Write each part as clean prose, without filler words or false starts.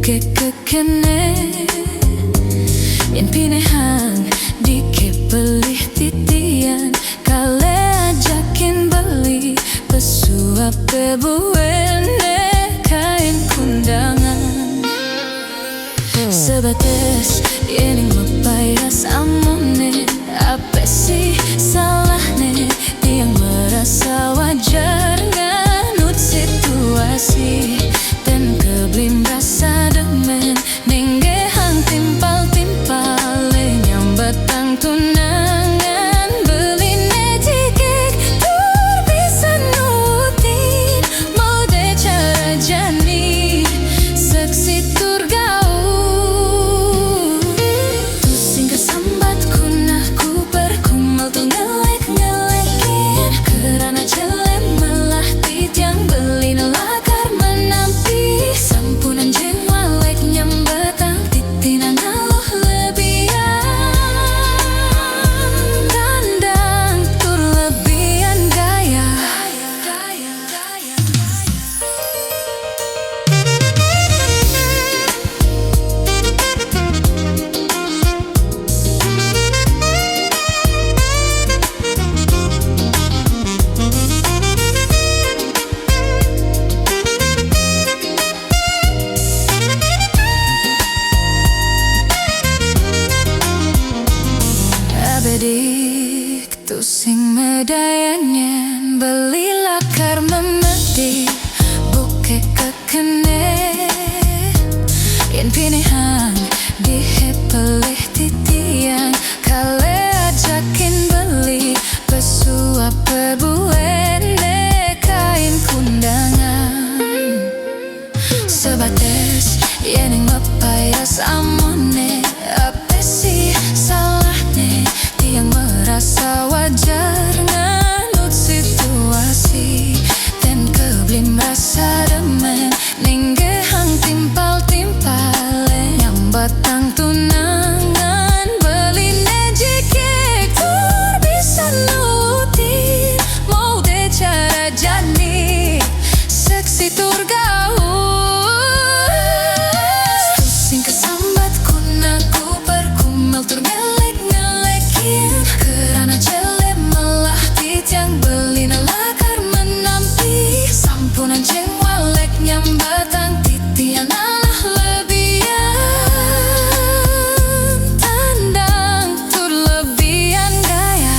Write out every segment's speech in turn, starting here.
buke kekene yen pinehang dikebeli titian kale ajakin beli pesuap bebuene kain kundangan sebatas yening mepayas amone apa sih salahnya yang merasa wajar nganut situasi dan keblim rasa demen nengge hang timpal-timpal nyambat tang tunangan beline jikik tur bisa nutin mau de cara jani seksi tur gaul tu sing kesambat kunah ku berkumal tu ngelek-ngelekin kerana jelem melah titiang beli nelakar menampi sampunan jeng walek nyambatang titinan aloh lebihan dandang tur lebihan gaya abedik tu sing medayanyen beli lakar memedik buke kekene yen pinehang dihepelih titian kale ajakin beli pesuap bebuene kain kundangan sebatas yening mepayas amone apa sih salahnya yang merasa wajar nganut situasi dan keblim rasa demen nengge hang timpal-timpal nyambat tang tunangan beline jikik tur bisa nutin mau de cara jani seksi tur gaul tu sing kesambat kunaku berkumal tur ngelek-ngelekin kerana jelem melah titiang beli nelakar menampi sampunan jeng walek nyambatang titian alah lebihan tandang tur lebihan gaya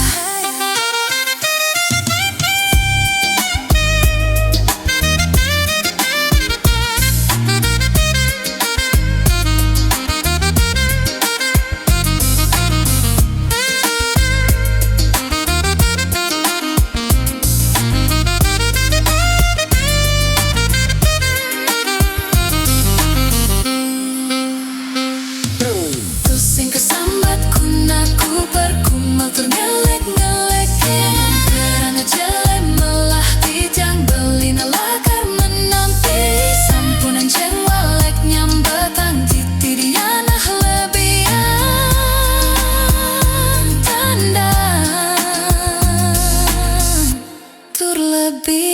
tu sing kesambat kunaku berkumal tur ngelek-ngelekin kerana jelem melah titiang beli nelakar menampi sampunan jeng walek nyambatang titidianah lebihan tandang tur lebihan